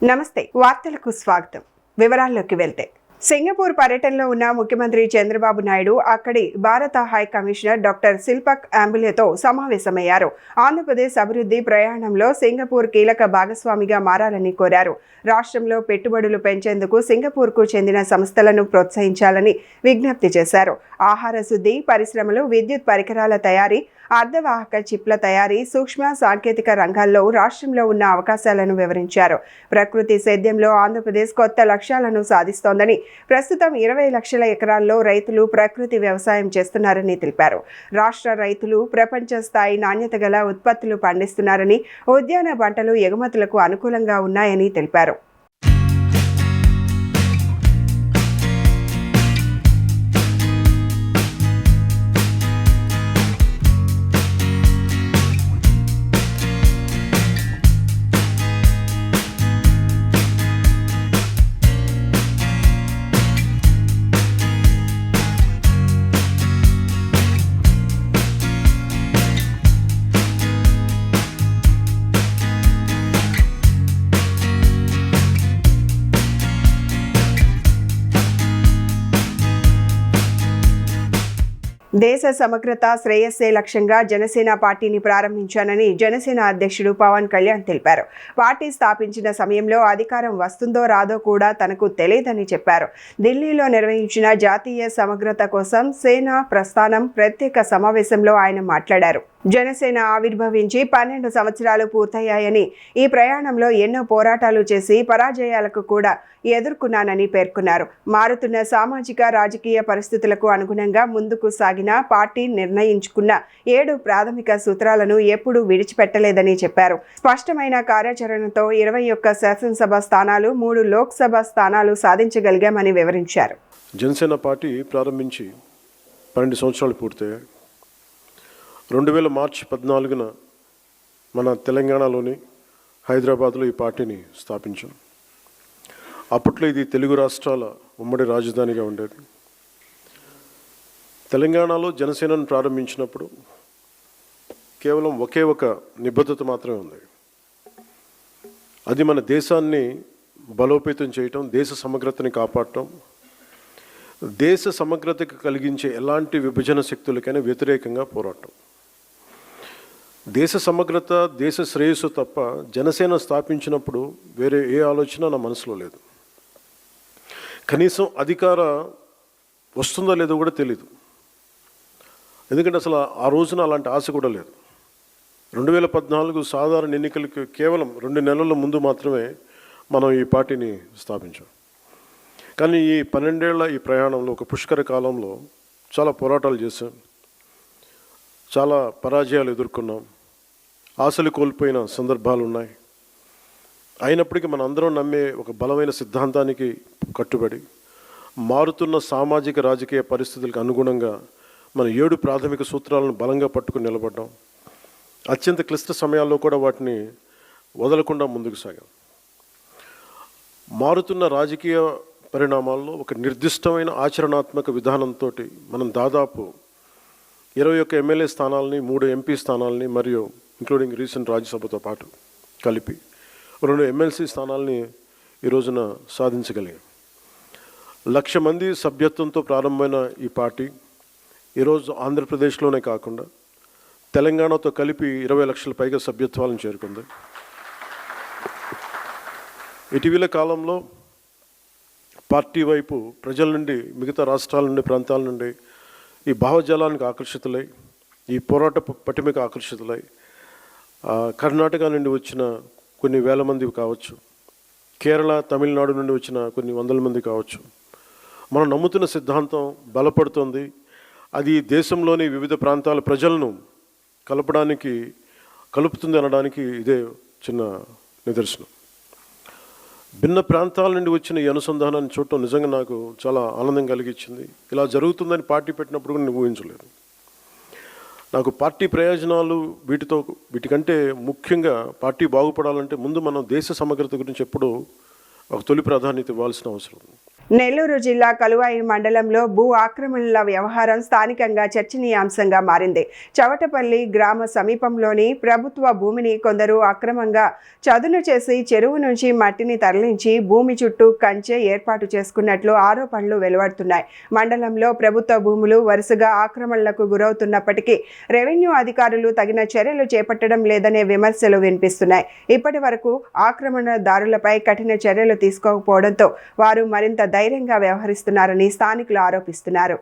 నమస్తే వార్తలకు స్వాగతం. వివరాల్లోకి వెళ్తే సింగపూర్ పర్యటనలో ఉన్న ముఖ్యమంత్రి చంద్రబాబు నాయుడు అక్కడి భారత హై కమిషనర్ డాక్టర్ శిల్పక్ అంబులేతో సమావేశమయ్యారు. ఆంధ్రప్రదేశ్ అభివృద్ధి ప్రయాణంలో సింగపూర్ కీలక భాగస్వామిగా మారాలని కోరారు. రాష్ట్రంలో పెట్టుబడులు పెంచేందుకు సింగపూర్కు చెందిన సంస్థలను ప్రోత్సహించాలని విజ్ఞప్తి చేశారు. ఆహార శుద్ధి పరిశ్రమలు, విద్యుత్ పరికరాల తయారీ, అర్ధవాహక చిప్ల తయారీ, సూక్ష్మ సాంకేతిక రంగాల్లో రాష్ట్రంలో ఉన్న అవకాశాలను వివరించారు. ప్రకృతి సేద్యంలో ఆంధ్రప్రదేశ్ కొత్త లక్ష్యాలను సాధిస్తోందని, ప్రస్తుతం 20 లక్షల ఎకరాల్లో రైతులు ప్రకృతి వ్యవసాయం చేస్తున్నారని తెలిపారు. రాష్ట్ర రైతులు ప్రపంచ స్థాయి నాణ్యత గల ఉత్పత్తులు పండిస్తున్నారని, ఉద్యాన పంటలు ఎగుమతులకు అనుకూలంగా ఉన్నాయని తెలిపారు. దేశ సమగ్రత శ్రేయస్సే లక్ష్యంగా జనసేన పార్టీని ప్రారంభించానని జనసేన అధ్యక్షుడు పవన్ కళ్యాణ్ తెలిపారు. పార్టీ స్థాపించిన సమయంలో అధికారం వస్తుందో రాదో కూడా తనకు తెలియదని చెప్పారు. ఢిల్లీలో నిర్వహించిన జాతీయ సమగ్రత కోసం సేన ప్రస్థానం ప్రత్యేక సమావేశంలో ఆయన మాట్లాడారు. జనసేన ఆవిర్భవించి 12 సంవత్సరాలు పూర్తయ్యాయని, ఈ ప్రయాణంలో ఎన్నో పోరాటాలు చేసి పరాజయాలకు కూడా ఎదుర్కొన్నానని పేర్కొన్నారు. మారుతున్న సామాజిక రాజకీయ పరిస్థితులకు అనుగుణంగా ముందుకు సాగిన పార్టీ నిర్ణయించుకున్న 7 ప్రాథమిక సూత్రాలను ఎప్పుడూ విడిచిపెట్టలేదని చెప్పారు. స్పష్టమైన కార్యాచరణతో 21 శాసనసభ స్థానాలు, 3 లోక్సభ స్థానాలు సాధించగలిగామని వివరించారు. జనసేన పార్టీ ప్రారంభించి 12 సంవత్సరాలు పూర్తయ్యాయి. 2000 మార్చి 14న మన తెలంగాణలోని హైదరాబాద్లో ఈ పార్టీని స్థాపించాం. అప్పట్లో ఇది తెలుగు రాష్ట్రాల ఉమ్మడి రాజధానిగా ఉండేది. తెలంగాణలో జనసేనను ప్రారంభించినప్పుడు కేవలం ఒకే ఒక నిబద్ధత మాత్రమే ఉంది. అది మన దేశాన్ని బలోపేతం చేయటం, దేశ సమగ్రతని కాపాడటం, దేశ సమగ్రతకు కలిగించే ఎలాంటి విభజన శక్తులకైనా వ్యతిరేకంగా పోరాటం. దేశ సమగ్రత, దేశ శ్రేయస్సు తప్ప జనసేన స్థాపించినప్పుడు వేరే ఏ ఆలోచన నా మనసులో లేదు. కనీసం అధికార వస్తుందో లేదో కూడా తెలీదు. ఎందుకంటే అసలు ఆ రోజున అలాంటి ఆశ కూడా లేదు. 2014 సాధారణ ఎన్నికలకు కేవలం 2 నెలల ముందు మాత్రమే మనం ఈ పార్టీని స్థాపించాం. కానీ ఈ 12 ఏళ్ల ఈ ప్రయాణంలో, ఒక పుష్కర కాలంలో చాలా పోరాటాలు చేశాం, చాలా పరాజయాలు ఎదుర్కొన్నాం, ఆశలు కోల్పోయిన సందర్భాలు ఉన్నాయి. అయినప్పటికీ మన అందరం నమ్మే ఒక బలమైన సిద్ధాంతానికి కట్టుబడి మారుతున్న సామాజిక రాజకీయ పరిస్థితులకు అనుగుణంగా మన 7 ప్రాథమిక సూత్రాలను బలంగా పట్టుకుని నిలబడ్డాం. అత్యంత క్లిష్ట సమయాల్లో కూడా వాటిని వదలకుండా ముందుకు సాగాం. మారుతున్న రాజకీయ పరిణామాల్లో ఒక నిర్దిష్టమైన ఆచరణాత్మక విధానంతో మనం దాదాపు 21 ఎమ్మెల్యే స్థానాలని, 3 ఎంపీ స్థానాలని, మరియు ఇంక్లూడింగ్ రీసెంట్ రాజ్యసభతో పాటు కలిపి 2 ఎమ్మెల్సీ స్థానాలని ఈ రోజున సాధించగలిగాం. 1,00,000 మంది సభ్యత్వంతో ప్రారంభమైన ఈ పార్టీ ఈరోజు ఆంధ్రప్రదేశ్లోనే కాకుండా తెలంగాణతో కలిపి 20 లక్షల పైగా సభ్యత్వాలను చేరుకుంది. ఇటీవల కాలంలో పార్టీ వైపు ప్రజల నుండి, మిగతా రాష్ట్రాల నుండి, ప్రాంతాల నుండి ఈ భావజాలానికి ఆకర్షితులై, ఈ పోరాట పటిమకు ఆకర్షితులై కర్ణాటక నుండి వచ్చిన కొన్ని వేల మంది కావచ్చు, కేరళ, తమిళనాడు నుండి వచ్చిన కొన్ని వందల మంది కావచ్చు. మనం నమ్ముతున్న సిద్ధాంతం బలపడుతుంది. అది దేశంలోని వివిధ ప్రాంతాల ప్రజలను కలుపుతుంది అనడానికి ఇదే చిన్న నిదర్శనం. భిన్న ప్రాంతాల నుండి వచ్చిన ఈ అనుసంధానాన్ని చూడటం నిజంగా నాకు చాలా ఆనందం కలిగించింది. ఇలా జరుగుతుందని పార్టీ పెట్టినప్పుడు కూడా నేను ఊహించలేదు. నాకు పార్టీ ప్రయోజనాలు వీటికంటే ముఖ్యంగా పార్టీ బాగుపడాలంటే ముందు మనం దేశ సమగ్రత గురించి ఎప్పుడూ ఒక తొలి ప్రాధాన్యత ఇవ్వాల్సిన అవసరం ఉంది. నెల్లూరు జిల్లా కలువాయి మండలంలో భూ ఆక్రమణల వ్యవహారం స్థానికంగా చర్చనీయాంశంగా మారింది. చవటపల్లి గ్రామ సమీపంలోని ప్రభుత్వ భూమిని కొందరు అక్రమంగా చదును చేసి చెరువు నుంచి మట్టిని తరలించి భూమి చుట్టూ కంచె ఏర్పాటు చేసుకున్నట్లు ఆరోపణలు వెలువడుతున్నాయి. మండలంలో ప్రభుత్వ భూములు వరుసగా ఆక్రమణలకు గురవుతున్నప్పటికీ రెవెన్యూ అధికారులు తగిన చర్యలు చేపట్టడం లేదనే విమర్శలు వినిపిస్తున్నాయి. ఇప్పటి వరకు ఆక్రమణదారులపై కఠిన చర్యలు తీసుకోకపోవడంతో వారు మరింత ధైర్యంగా వ్యవహరిస్తున్నారని స్థానికులు ఆరోపిస్తున్నారు.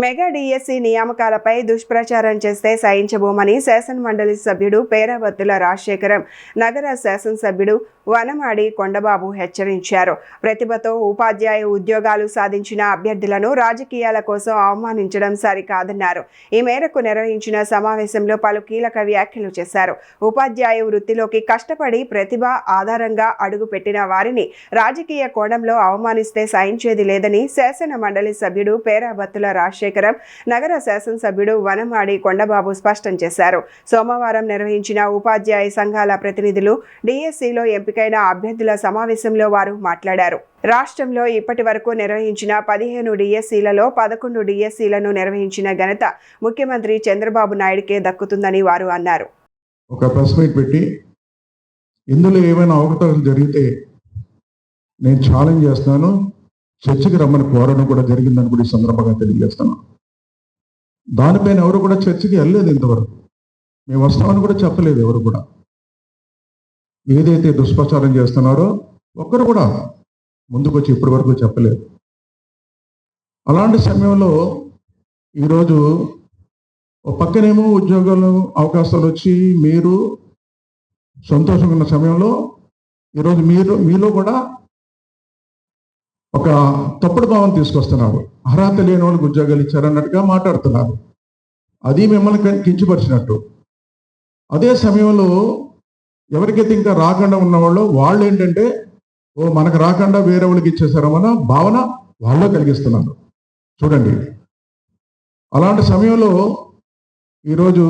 మెగా డిఎస్సి నియామకాలపై దుష్ప్రచారం చేస్తే సహించబోమని శాసనమండలి సభ్యుడు పేరాబత్తుల రాజశేఖరం నగర శాసనసభ్యుడు వనమాడి కొండబాబు హెచ్చరించారు. ప్రతిభతో ఉపాధ్యాయ ఉద్యోగాలు సాధించిన అభ్యర్థులను రాజకీయాల కోసం అవమానించడం సరికాదన్నారు. ఈ మేరకు నిర్వహించిన సమావేశంలో పలు కీలక వ్యాఖ్యలు చేశారు. ఉపాధ్యాయ వృత్తిలోకి కష్టపడి ప్రతిభ ఆధారంగా అడుగుపెట్టిన వారిని రాజకీయ కోణంలో అవమానిస్తే సహించేది లేదని శాసనమండలి సభ్యుడు పేరాబత్తుల రాజశేఖరం నగర శాసనసభ్యుడు వనమాడి కొండబాబు స్పష్టం చేశారు. సోమవారం నిర్వహించిన ఉపాధ్యాయ సంఘాల ప్రతినిధులు డిఎస్సిలో ఎంపికైన అభ్యర్థుల సమావేశంలో వారు మాట్లాడారు. రాష్ట్రంలో ఇప్పటి వరకు నిర్వహించిన 15 డిఎస్సీలలో 11 డిఎస్సీలను నిర్వహించిన ఘనత ముఖ్యమంత్రి చంద్రబాబు నాయుడుకే దక్కుతుందని వారు అన్నారు. ఒక ప్రెస్ మీట్ పెట్టి ఇందులో ఏమైనా అవకతవకలు జరిగితే నేను ఛాలెంజ్ చేస్తున్నాను, చర్చకి రమ్మని కోరడం కూడా జరిగిందని కూడా ఈ సందర్భంగా తెలియజేస్తాను. దానిపైన ఎవరు కూడా చర్చకి వెళ్ళలేదు. ఇంతవరకు మేము వస్తామని కూడా చెప్పలేదు. ఎవరు కూడా ఏదైతే దుష్ప్రచారం చేస్తున్నారో ఒక్కరు కూడా ముందుకు వచ్చి ఇప్పటి వరకు చెప్పలేదు. అలాంటి సమయంలో ఈరోజు ఒక పక్కనేమో ఉద్యోగాలు అవకాశాలు వచ్చి మీరు సంతోషంగా ఉన్న సమయంలో ఈరోజు మీలో కూడా ఒక తప్పుడు భావం తీసుకొస్తున్నారు. అర్హత లేని వాళ్ళకి ఉద్యోగాలు ఇచ్చారన్నట్టుగా మాట్లాడుతున్నారు. అది మిమ్మల్ని కించపరిచినట్టు. అదే సమయంలో ఎవరికైతే ఇంకా రాకుండా ఉన్నవాళ్ళు వాళ్ళు ఏంటంటే మనకు రాకుండా వేరే వాళ్ళకి ఇచ్చేసారమన్న భావన వాళ్ళు కలిగిస్తున్నారు. చూడండి, అలాంటి సమయంలో ఈరోజు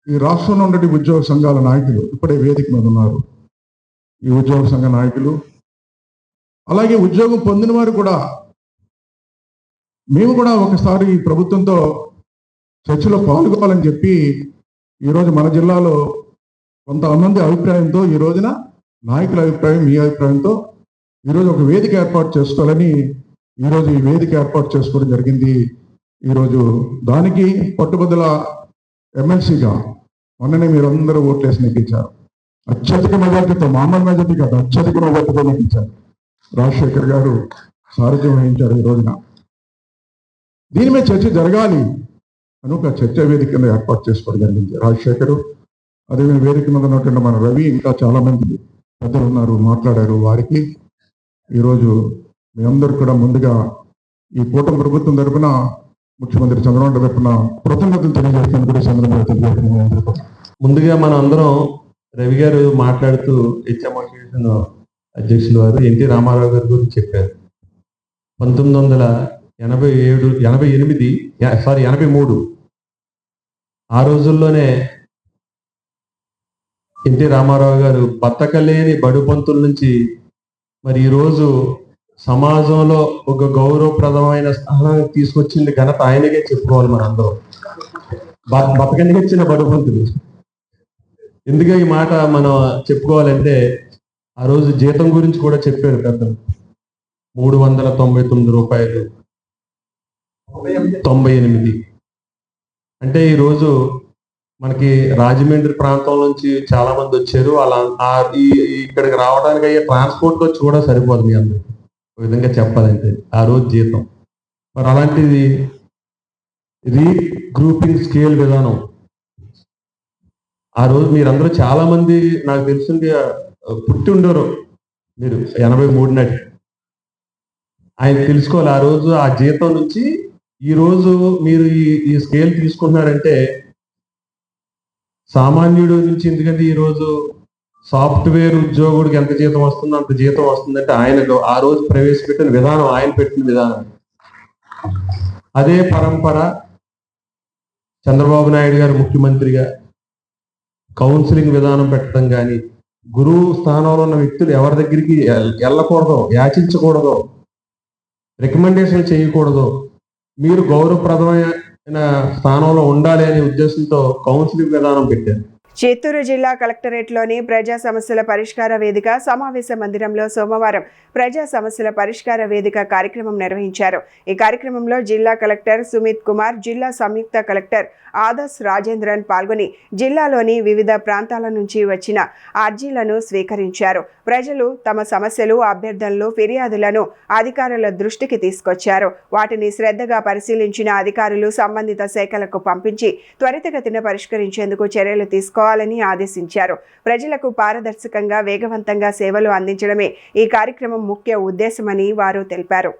ఈ రాష్ట్రంలో ఉండే ఉద్యోగ సంఘాల నాయకులు ఇప్పుడే వేదిక మీద ఉన్నారు. ఈ ఉద్యోగ సంఘ నాయకులు అలాగే ఉద్యోగం పొందిన వారు కూడా మేము కూడా ఒకసారి ఈ ప్రభుత్వంతో చర్చలో పాల్గొనాలని చెప్పి ఈరోజు మన జిల్లాలో కొంతమంది అభిప్రాయంతో ఈ రోజున నాయకుల అభిప్రాయం, మీ అభిప్రాయంతో ఈరోజు ఒక వేదిక ఏర్పాటు చేసుకోవాలని ఈరోజు ఈ వేదిక ఏర్పాటు చేసుకోవడం జరిగింది. ఈరోజు దానికి పట్టుబద్దల ఎమ్మెల్సీగా మొన్ననే మీరు అందరూ ఓట్లేసి నెగ్గించారు. అత్యధిక మెజార్టీతో, మామూలు మెజార్టీ కాదు, అత్యధిక మెజార్టీతో నెగ్గించారు. రాజశేఖర్ గారు సారథ్యం వహించారు. ఈ రోజున దీని మీద చర్చ జరగాలి అని ఒక చర్చా వేదికను ఏర్పాటు చేసుకోవడం జరిగింది. రాజశేఖర్, అదే వేదిక మీద ఉన్నటువంటి మన రవి, ఇంకా చాలా మంది పెద్దలు ఉన్నారు, మాట్లాడారు. వారికి ఈరోజు మీ అందరూ కూడా ముందుగా ఈ కూటమి ప్రభుత్వం తరపున ముఖ్యమంత్రి చంద్రబాబు తరపున కృతజ్ఞతలు తెలియజేస్తాను కూడా చంద్రబాబు తెలియజేస్తున్నాను. ముందుగా మనం అందరం రవి గారు మాట్లాడుతూ హెచ్ఎం అసోసియేషన్ అధ్యక్షులు వారు ఎన్టీ రామారావు గారి గురించి చెప్పారు. 1983 ఆ రోజుల్లోనే ఎన్టీ రామారావు గారు బతకలేని బడుపంతుల నుంచి మరి ఈరోజు సమాజంలో ఒక గౌరవప్రదమైన స్థానానికి తీసుకొచ్చింది ఘనత ఆయనకే చెప్పుకోవాలి. మన అందరం బతకనిచ్చిన బడుపంతులు. ఎందుకు ఈ మాట మనం చెప్పుకోవాలంటే ఆ రోజు జీతం గురించి కూడా చెప్పారు పెద్దలు. 399 రూపాయలు 98. అంటే ఈరోజు మనకి రాజమండ్రి ప్రాంతం నుంచి చాలా మంది వచ్చారు. అలా ఇక్కడికి రావడానికి అయ్యే ట్రాన్స్పోర్ట్ వచ్చి కూడా సరిపోదు మీ అందరికి. ఒక విధంగా చెప్పాలంటే ఆ రోజు జీతం. మరి అలాంటిది రీగ్రూపింగ్ స్కేల్ విధానం ఆ రోజు మీరందరూ చాలా మంది నాకు తెలిసింది పుట్టి ఉండరు. మీరు 83 నాటి ఆయన తెలుసుకోవాలి. ఆ రోజు ఆ జీతం నుంచి ఈ రోజు మీరు ఈ స్కేల్ తీసుకుంటున్నారంటే సామాన్యుడు నుంచి, ఎందుకంటే ఈరోజు సాఫ్ట్వేర్ ఉద్యోగుడికి ఎంత జీతం వస్తుందో అంత జీతం వస్తుందంటే ఆయనకు ఆ రోజు ప్రవేశపెట్టిన విధానం, ఆయన పెట్టిన విధానం. అదే పరంపర చంద్రబాబు నాయుడు గారు ముఖ్యమంత్రిగా కౌన్సిలింగ్ విధానం పెట్టడం కానీ, గురువు స్థానంలో ఉన్న వ్యక్తులు ఎవరి దగ్గరికి వెళ్ళకూడదు, యాచించకూడదు, రికమెండేషన్ చేయకూడదు, మీరు గౌరవప్రదమైన స్థానంలో ఉండాలి అనే ఉద్దేశంతో కౌన్సిలింగ్ విధానం పెట్టారు. చిత్తూరు జిల్లా కలెక్టరేట్లోని ప్రజా సమస్యల పరిష్కార వేదిక సమావేశ మందిరంలో సోమవారం ప్రజా సమస్యల పరిష్కార వేదిక కార్యక్రమం నిర్వహించారు. ఈ కార్యక్రమంలో జిల్లా కలెక్టర్ సుమిత్ కుమార్, జిల్లా సంయుక్త కలెక్టర్ ఆదర్శ్ రాజేంద్రన్ పాల్గొని జిల్లాలోని వివిధ ప్రాంతాల నుంచి వచ్చిన అర్జీలను స్వీకరించారు. ప్రజలు తమ సమస్యలు, అభ్యర్థనలు, ఫిర్యాదులను అధికారుల దృష్టికి తీసుకొచ్చారు. వాటిని శ్రద్ధగా పరిశీలించిన అధికారులు సంబంధిత శాఖలకు పంపించి త్వరితగతిన పరిష్కరించేందుకు చర్యలు తీసుకోవాలని ఆదేశించారు. ప్రజలకు పారదర్శకంగా, వేగవంతంగా సేవలు అందించడమే ఈ కార్యక్రమం ముఖ్య ఉద్దేశమని వారు తెలిపారు.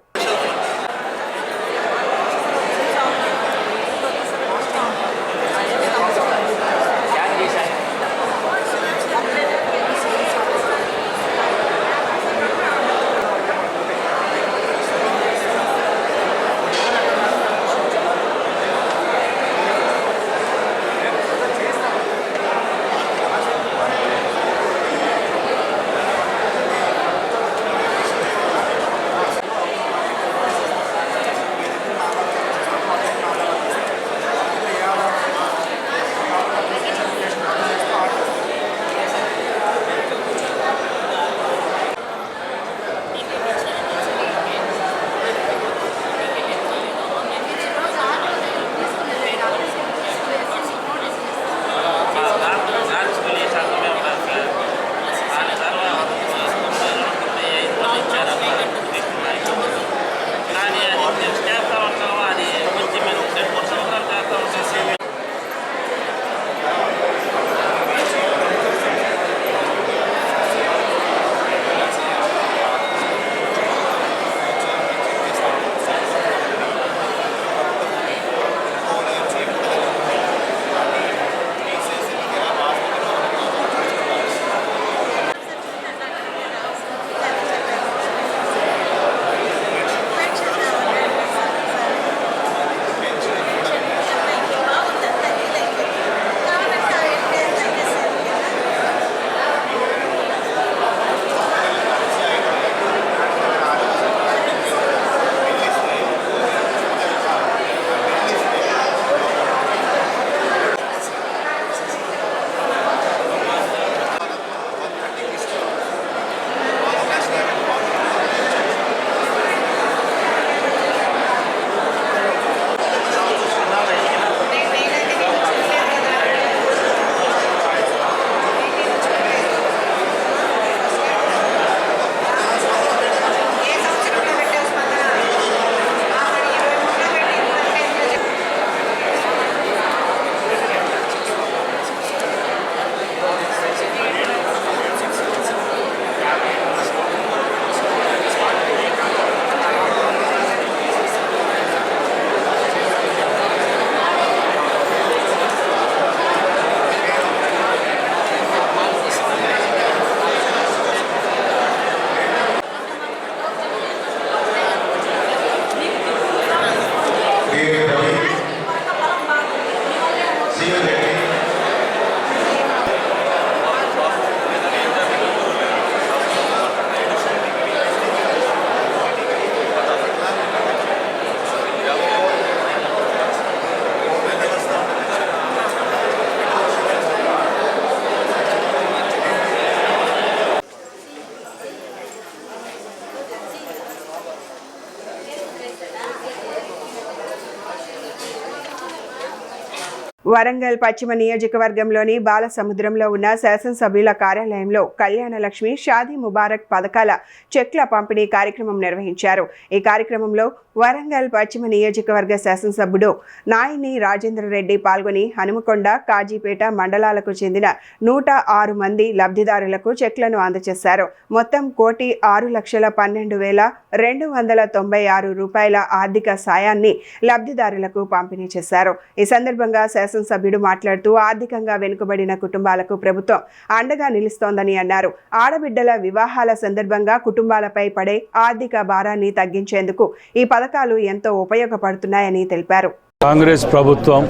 వరంగల్ పశ్చిమ నియోజకవర్గంలోని బాలసముద్రంలో ఉన్న శాసనసభ్యుల కార్యాలయంలో కళ్యాణలక్ష్మి షాదీ ముబారక్ పథకాల చెక్ల పంపిణీ కార్యక్రమం నిర్వహించారు. ఈ కార్యక్రమంలో వరంగల్ పశ్చిమ నియోజకవర్గ శాసనసభ్యుడు నాయిని రాజేంద్రరెడ్డి పాల్గొని హనుమకొండ, కాజీపేట మండలాలకు చెందిన 106 మంది లబ్ధిదారులకు చెక్లను అందజేశారు. మొత్తం 1,6,12,296 రూపాయల ఆర్థిక సాయాన్ని లబ్ధిదారులకు పంపిణీ చేశారు. ఈ సందర్భంగా శాసనసభ్యుడు మాట్లాడుతూ ఆర్థికంగా వెనుకబడిన కుటుంబాలకు ప్రభుత్వం అండగా నిలుస్తోందని అన్నారు. ఆడబిడ్డల వివాహాల సందర్భంగా కుటుంబాలపై పడే ఆర్థిక భారాన్ని తగ్గించేందుకు ఈ పథకాలు ఎంతో ఉపయోగపడుతున్నాయని తెలిపారు. కాంగ్రెస్ ప్రభుత్వం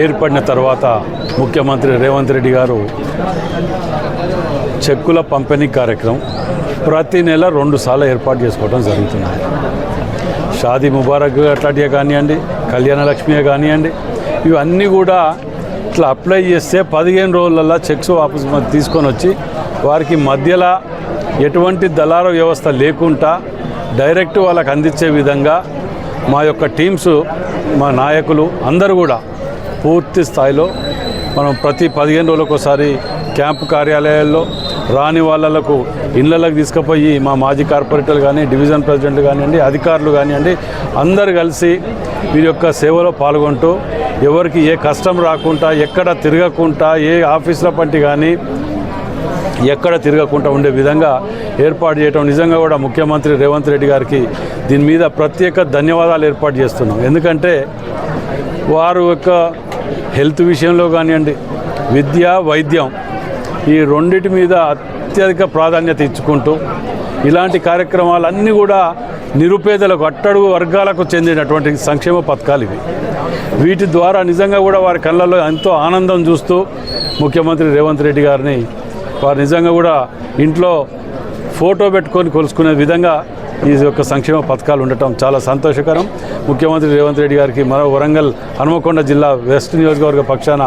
ఏర్పడిన తర్వాత ముఖ్యమంత్రి రేవంత్ రెడ్డి గారు చెక్కుల పంపిణీ కార్యక్రమం ప్రతి నెల 2 సార్లు ఏర్పాటు చేసుకోవడం జరుగుతుంది. షాదీ ముబారక్ అట్లాంటివే కానివ్వండి, కళ్యాణలక్ష్మియే కానివ్వండి, ఇవన్నీ కూడా ఇట్లా అప్లై చేస్తే 15 రోజులలో చెక్స్ వాపసు తీసుకొని వచ్చి వారికి మధ్యలో ఎటువంటి దళార వ్యవస్థ లేకుండా డైరెక్ట్ వాళ్ళకి అందించే విధంగా మా యొక్క టీమ్స్, మా నాయకులు అందరూ కూడా పూర్తి స్థాయిలో మనం ప్రతి 15 రోజులకు ఒకసారి క్యాంపు కార్యాలయాల్లో రాని వాళ్ళకు ఇళ్లలోకి తీసుకుపోయి మా మాజీ కార్పొరేటర్లు కానీ, డివిజన్ ప్రెసిడెంట్లు కానివ్వండి, అధికారులు కానివ్వండి, అందరు కలిసి వీరి యొక్క సేవలో పాల్గొంటూ ఎవరికి ఏ కష్టం రాకుండా, ఎక్కడ తిరగకుండా, ఏ ఆఫీసుల పంటి కానీ ఎక్కడ తిరగకుండా ఉండే విధంగా ఏర్పాటు చేయడం నిజంగా కూడా ముఖ్యమంత్రి రేవంత్ రెడ్డి గారికి దీని మీద ప్రత్యేక ధన్యవాదాలు ఏర్పాటు చేస్తున్నాం. ఎందుకంటే వారు యొక్క హెల్త్ విషయంలో కానివ్వండి, విద్య, వైద్యం ఈ రెండింటి మీద అత్యధిక ప్రాధాన్యత ఇచ్చుకుంటూ ఇలాంటి కార్యక్రమాలన్నీ కూడా నిరుపేదలకు, అట్టడుగు వర్గాలకు చెందినటువంటి సంక్షేమ పథకాలు ఇవి. వీటి ద్వారా నిజంగా కూడా వారి కళ్ళల్లో ఎంతో ఆనందం చూస్తూ ముఖ్యమంత్రి రేవంత్ రెడ్డి గారిని వారు నిజంగా కూడా ఇంట్లో ఫోటో పెట్టుకొని కొలుసుకునే విధంగా ఈ యొక్క సంక్షేమ పథకాలు ఉండటం చాలా సంతోషకరం. ముఖ్యమంత్రి రేవంత్ రెడ్డి గారికి మరో వరంగల్ హనుమకొండ జిల్లా వెస్ట్ నియోజకవర్గ పక్షాన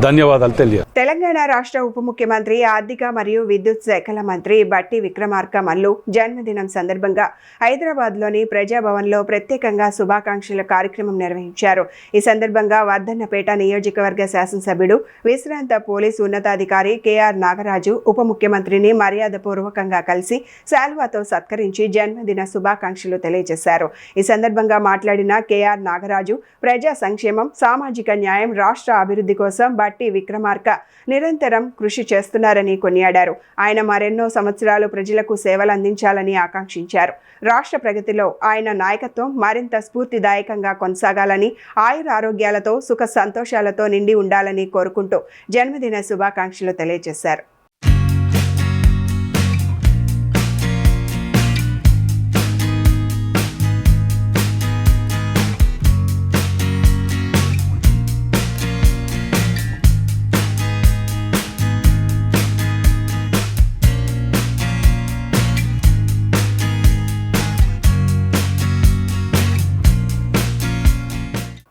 ధన్యవాదాలు తెలియ. తెలంగాణ రాష్ట్ర ఉప ముఖ్యమంత్రి, ఆర్థిక మరియు విద్యుత్ శాఖల మంత్రి బట్టి విక్రమార్క మల్లు జన్మదినం సందర్భంగా హైదరాబాద్లోని ప్రజాభవన్లో ప్రత్యేకంగా శుభాకాంక్షల కార్యక్రమం నిర్వహించారు. ఈ సందర్భంగా వర్ధన్నపేట నియోజకవర్గ శాసనసభ్యుడు, విశ్రాంత పోలీసు ఉన్నతాధికారి కేఆర్ నాగరాజు ఉప ముఖ్యమంత్రిని మర్యాదపూర్వకంగా కలిసి శాల్వాతో సత్కరించి జన్మదిన శుభాకాంక్షలు తెలియజేశారు. ఈ సందర్భంగా మాట్లాడిన కేఆర్ నాగరాజు, ప్రజా సంక్షేమం, సామాజిక న్యాయం, రాష్ట్ర అభివృద్ధి కోసం బట్టి విక్రమార్క నిరంతరం కృషి చేస్తున్నారని కొనియాడారు. ఆయన మరెన్నో సంవత్సరాలు ప్రజలకు సేవలు అందించాలని ఆకాంక్షించారు. రాష్ట్ర ప్రగతిలో ఆయన నాయకత్వం మరింత స్ఫూర్తిదాయకంగా కొనసాగాలని, ఆయుర ఆరోగ్యాలతో, సుఖ సంతోషాలతో నిండి ఉండాలని కోరుకుంటూ జన్మదిన శుభాకాంక్షలు తెలియజేశారు.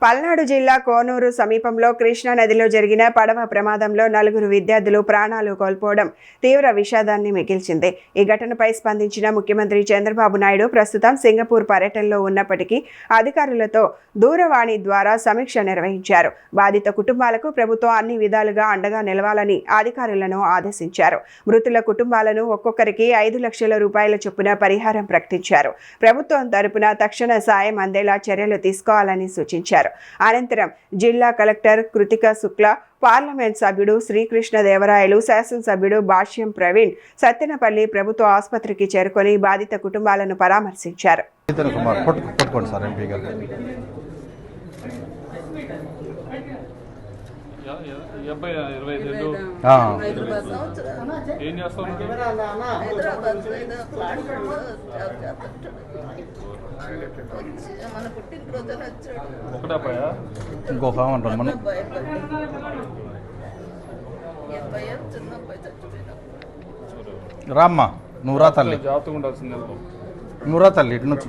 పల్నాడు జిల్లా కోనూరు సమీపంలో కృష్ణా నదిలో జరిగిన పడవ ప్రమాదంలో 4 విద్యార్థులు ప్రాణాలు కోల్పోవడం తీవ్ర విషాదాన్ని మిగిల్చింది. ఈ ఘటనపై స్పందించిన ముఖ్యమంత్రి చంద్రబాబు నాయుడు ప్రస్తుతం సింగపూర్ పర్యటనలో ఉన్నప్పటికీ అధికారులతో దూరవాణి ద్వారా సమీక్ష నిర్వహించారు. బాధిత కుటుంబాలకు ప్రభుత్వం అన్ని విధాలుగా అండగా నిలవాలని అధికారులను ఆదేశించారు. మృతుల కుటుంబాలను ఒక్కొక్కరికి 5 లక్షల రూపాయల చొప్పున పరిహారం ప్రకటించారు. ప్రభుత్వం తరపున తక్షణ సాయం అందేలా చర్యలు తీసుకోవాలని సూచించారు. అనంతరం జిల్లా కలెక్టర్ కృతిక శుక్లా, పార్లమెంట్ సభ్యుడు శ్రీకృష్ణదేవరాయలు, శాసనసభ్యుడు భాష్యం ప్రవీణ్ సత్తెనపల్లి ప్రభుత్వ ఆసుపత్రికి చేరుకొని బాధిత కుటుంబాలను పరామర్శించారు. ఇంకో ఫామ్ అంటాం మనం. రామ్మా, నువ్వు రా తల్లి, నువ్వు రా తల్లి, ఇటు నుంచి.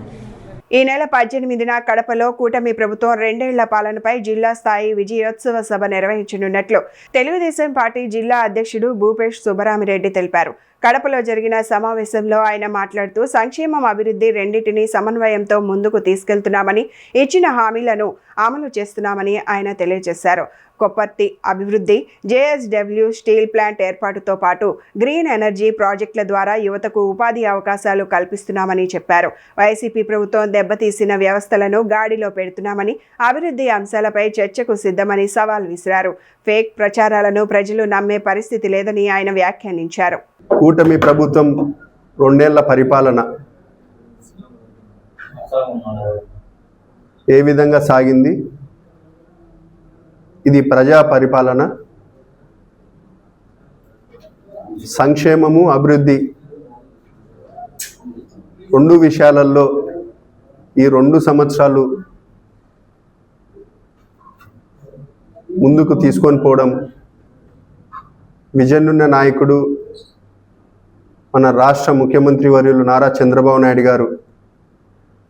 ఈ నెల 18న కడపలో కూటమి ప్రభుత్వం 2 ఏళ్ల పాలనపై జిల్లా స్థాయి విజయోత్సవ సభ నిర్వహించనున్నట్లు తెలుగుదేశం పార్టీ జిల్లా అధ్యక్షుడు భూపేష్ సుబ్బరామిరెడ్డి తెలిపారు. కడపలో జరిగిన సమావేశంలో ఆయన మాట్లాడుతూ సంక్షేమం, అభివృద్ధి రెండింటినీ సమన్వయంతో ముందుకు తీసుకెళ్తున్నామని, ఇచ్చిన హామీలను అమలు చేస్తున్నామని ఆయన తెలియజేశారు. కొప్పర్తి అభివృద్ధి, జేఎస్డబ్ల్యూ స్టీల్ ప్లాంట్ ఏర్పాటుతో పాటు గ్రీన్ ఎనర్జీ ప్రాజెక్టుల ద్వారా యువతకు ఉపాధి అవకాశాలు కల్పిస్తున్నామని చెప్పారు. వైసీపీ ప్రభుత్వం దెబ్బతీసిన వ్యవస్థలను గాడిలో పెడుతున్నామని, అభివృద్ధి అంశాలపై చర్చకు సిద్ధమని సవాల్ విసిరారు. ఫేక్ ప్రచారాలను ప్రజలు నమ్మే పరిస్థితి లేదని ఆయన వ్యాఖ్యానించారు. కూటమి ప్రభుత్వం 2 ఏళ్ల పరిపాలన ఏ విధంగా సాగింది? ఇది ప్రజా పరిపాలన. సంక్షేమము, అభివృద్ధి 2 విషయాలలో ఈ 2 సంవత్సరాలు ముందుకు తీసుకొని పోవడం విజన్ ఉన్న నాయకుడు మన రాష్ట్ర ముఖ్యమంత్రి వర్యులు నారా చంద్రబాబు నాయుడు గారు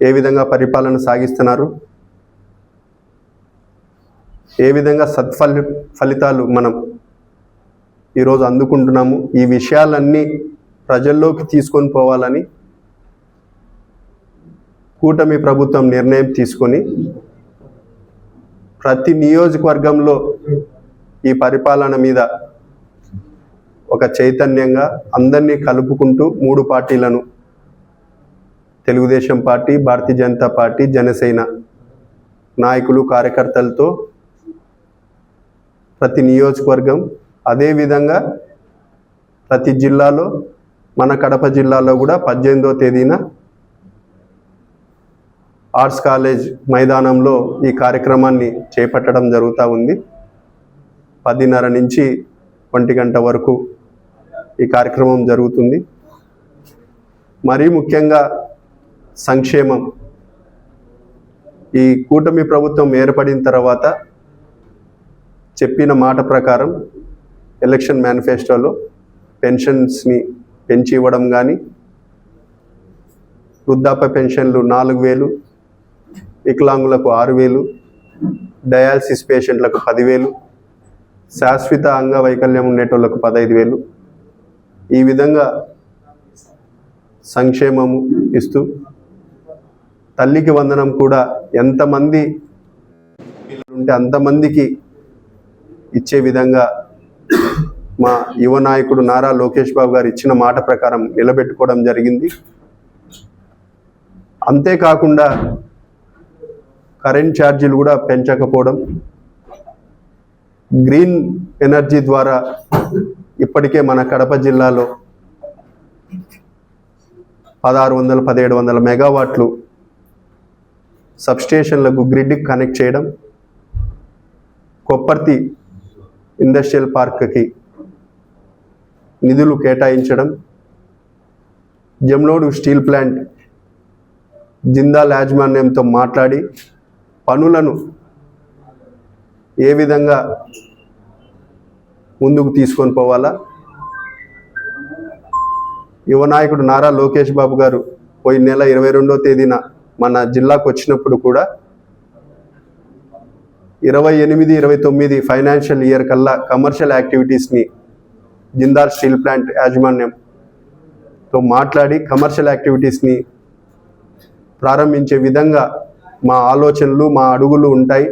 ఏ విధంగా పరిపాలన సాగిస్తున్నారు, ఏ విధంగా ఫలితాలు మనం ఈరోజు అందుకుంటున్నాము, ఈ విషయాలన్నీ ప్రజల్లోకి తీసుకొని పోవాలని కూటమి ప్రభుత్వం నిర్ణయం తీసుకొని ప్రతి నియోజకవర్గంలో ఈ పరిపాలన మీద ఒక చైతన్యంగా అందరినీ కలుపుకుంటూ 3 పార్టీలను, తెలుగుదేశం పార్టీ, భారతీయ జనతా పార్టీ, జనసేన నాయకులు, కార్యకర్తలతో ప్రతి నియోజకవర్గం, అదేవిధంగా ప్రతి జిల్లాలో, మన కడప జిల్లాలో కూడా 18వ తేదీన ఆర్ట్స్ కాలేజ్ మైదానంలో ఈ కార్యక్రమాన్ని చేపట్టడం జరుగుతూ ఉంది. 10:30 నుంచి 1 గంట వరకు ఈ కార్యక్రమం జరుగుతుంది. మరీ ముఖ్యంగా సంక్షేమం. ఈ కూటమి ప్రభుత్వం ఏర్పడిన తర్వాత చెప్పిన మాట ప్రకారం ఎలక్షన్ మేనిఫెస్టోలో పెన్షన్స్ని పెంచి ఇవ్వడం కానీ, వృద్ధాప్య పెన్షన్లు 4,000, వికలాంగులకు 6,000, డయాలసిస్ పేషెంట్లకు 10,000, శాశ్వత అంగవైకల్యం ఉండేటోళ్లకు 15,000, ఈ విధంగా సంక్షేమము ఇస్తూ తల్లికి వందనం కూడా ఎంతమంది ఉంటే అంతమందికి ఇచ్చే విధంగా మా యువ నాయకుడు నారా లోకేష్ బాబు గారు ఇచ్చిన మాట ప్రకారం నిలబెట్టుకోవడం జరిగింది. అంతేకాకుండా కరెంట్ ఛార్జీలు కూడా పెంచకపోవడం, గ్రీన్ ఎనర్జీ ద్వారా ఇప్పటికే మన కడప జిల్లాలో 1600-1700 మెగావాట్లు సబ్స్టేషన్లకు గ్రిడ్కి కనెక్ట్ చేయడం, కొప్పర్తి ఇండస్ట్రియల్ పార్క్కి నిధులు కేటాయించడం, జమ్నోడు స్టీల్ ప్లాంట్ జిందాల్ యాజమాన్యంతో మాట్లాడి పనులను ఏ విధంగా ముందుకు తీసుకొని పోవాలా, యువ నాయకుడు నారా లోకేష్ బాబు గారు పోయిన నెల 22వ తేదీన మన జిల్లాకు వచ్చినప్పుడు కూడా 28-29 ఫైనాన్షియల్ ఇయర్ కల్లా కమర్షియల్ యాక్టివిటీస్ని జిందాల్ స్టీల్ ప్లాంట్ యాజమాన్యంతో మాట్లాడి కమర్షియల్ యాక్టివిటీస్ని ప్రారంభించే విధంగా మా ఆలోచనలు, మా అడుగులు ఉంటాయి.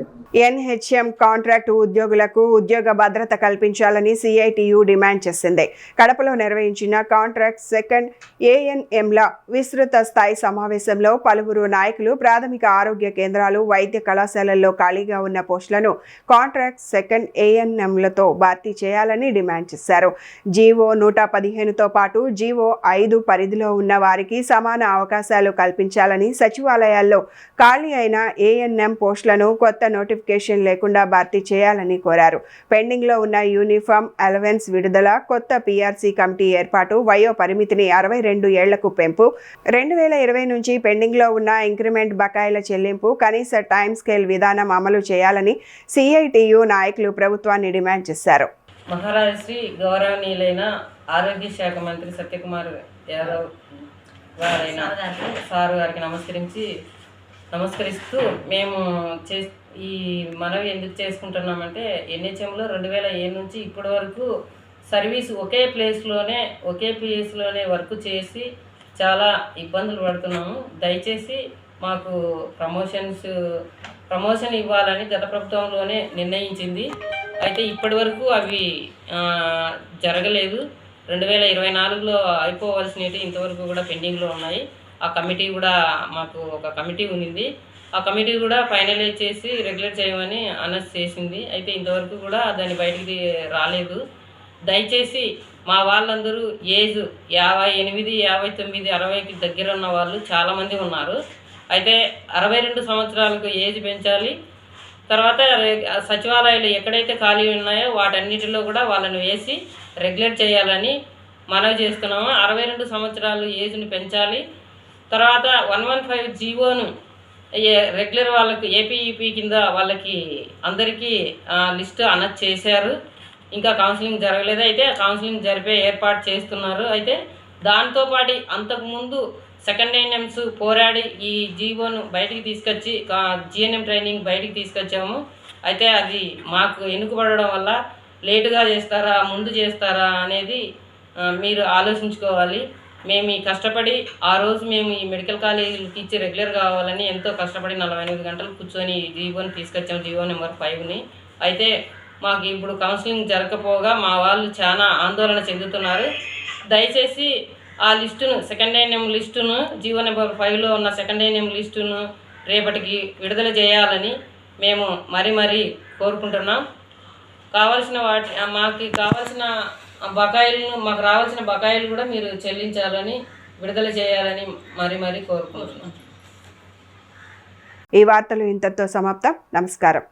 ఎన్హెచ్ఎం కాంట్రాక్టు ఉద్యోగులకు ఉద్యోగ భద్రత కల్పించాలని సిఐటియు డిమాండ్ చేసింది. కడపలో నిర్వహించిన కాంట్రాక్ట్ సెకండ్ ఏఎన్ఎంల విస్తృత స్థాయి సమావేశంలో పలువురు నాయకులు ప్రాథమిక ఆరోగ్య కేంద్రాలు, వైద్య కళాశాలల్లో ఖాళీగా ఉన్న పోస్టులను కాంట్రాక్ట్ సెకండ్ ఏఎన్ఎంలతో భర్తీ చేయాలని డిమాండ్ చేశారు. జీవో 115తో పాటు జీవో 5 పరిధిలో ఉన్న వారికి సమాన అవకాశాలు కల్పించాలని, సచివాలయాల్లో ఖాళీ అయిన ఏఎన్ఎం పోస్టులను కొత్త నోటిఫికేషన్ లేకుండా భర్తీ చేయాలని కోరారు. పెండింగ్ లో ఉన్న యూనిఫామ్ అలవెన్స్ విడుదల, కొత్త పిఆర్సీ కమిటీ ఏర్పాటు, వయో పరిమితిని 62 ఏళ్లకు పెంపు, 2020 నుంచి పెండింగ్ లో ఉన్న ఇంక్రిమెంట్ బకాయిల చెల్లింపు, కనీస టైం స్కేల్ విధానం అమలు చేయాలని సిఐటియు నాయకులు ప్రభుత్వాన్ని డిమాండ్ చేశారు. మహారాజశ్రీ గౌరవనీయులైన ఆరోగ్య శాఖ మంత్రి సత్యకుమార్ యాదవ్ గారైన సారు గారికి నమస్కరిస్తూ మేము ఈ మనవి ఎందుకు చేసుకుంటున్నామంటే, ఎన్హెచ్ఎంలో 2007 నుంచి ఇప్పటి వరకు సర్వీస్ ఒకే ప్లేస్లోనే వర్క్ చేసి చాలా ఇబ్బందులు పడుతున్నాము. దయచేసి మాకు ప్రమోషన్ ఇవ్వాలని గత ప్రభుత్వంలోనే నిర్ణయించింది. అయితే ఇప్పటి వరకు అవి జరగలేదు. 2024లో అయిపోవాల్సినవి ఇంతవరకు కూడా పెండింగ్లో ఉన్నాయి. ఆ కమిటీ కూడా మాకు ఒక కమిటీ ఉంది. ఆ కమిటీ కూడా ఫైనలైజ్ చేసి రెగ్యులేట్ చేయమని అనౌన్స్ చేసింది. అయితే ఇంతవరకు కూడా దాన్ని బయటికి రాలేదు. దయచేసి మా వాళ్ళందరూ ఏజ్ 58, 59, 60కి దగ్గర ఉన్న వాళ్ళు చాలామంది ఉన్నారు. అయితే 62 సంవత్సరాలకు ఏజ్ పెంచాలి. తర్వాత సచివాలయాలు ఎక్కడైతే ఖాళీ ఉన్నాయో వాటన్నిటిలో కూడా వాళ్ళని వేసి రెగ్యులేట్ చేయాలని మనవి చేస్తున్నాము. 62 సంవత్సరాలు ఏజ్ని పెంచాలి. తర్వాత 115 జీవోను రెగ్యులర్ వాళ్ళకి ఏపీఈపీ కింద వాళ్ళకి అందరికీ లిస్టు అనౌన్స్ చేశారు. ఇంకా కౌన్సిలింగ్ జరగలేదు. అయితే కౌన్సిలింగ్ జరిపే ఏర్పాటు చేస్తున్నారు. అయితే దాంతోపాటు అంతకుముందు సెకండ్ ఎన్ఎంస్ పోరాడి ఈ జీవోను బయటికి తీసుకొచ్చి జిఎన్ఎం ట్రైనింగ్ బయటికి తీసుకొచ్చాము. అయితే అది మాకు ఎన్నుకబడడం వల్ల లేటుగా చేస్తారా ముందు చేస్తారా అనేది మీరు ఆలోచించుకోవాలి. మేము ఈ కష్టపడి ఆ రోజు మేము ఈ మెడికల్ కాలేజీలకి ఇచ్చి రెగ్యులర్ కావాలని ఎంతో కష్టపడి 48 గంటలు కూర్చొని ఈ జీవోని తీసుకొచ్చాము, జీవో నెంబర్ 5ని. అయితే మాకు ఇప్పుడు కౌన్సిలింగ్ జరగకపోగా మా వాళ్ళు చాలా ఆందోళన చెందుతున్నారు. దయచేసి ఆ లిస్టును సెకండ్ ఎన్ఎం లిస్టును జీవో నెంబర్ 5లో ఉన్న సెకండ్ ఎన్ఎం లిస్టును రేపటికి విడుదల చేయాలని మేము మరీ కోరుకుంటున్నాం. మాకు కావాల్సిన బకాయిలను మాకు రావాల్సిన బకాయిలు కూడా మీరు చెల్లించాలని విడుదల చేయాలని మరీ కోరుకుంటున్నాం. ఈ వార్తలు ఇంతటితో సమాప్తం. నమస్కారం.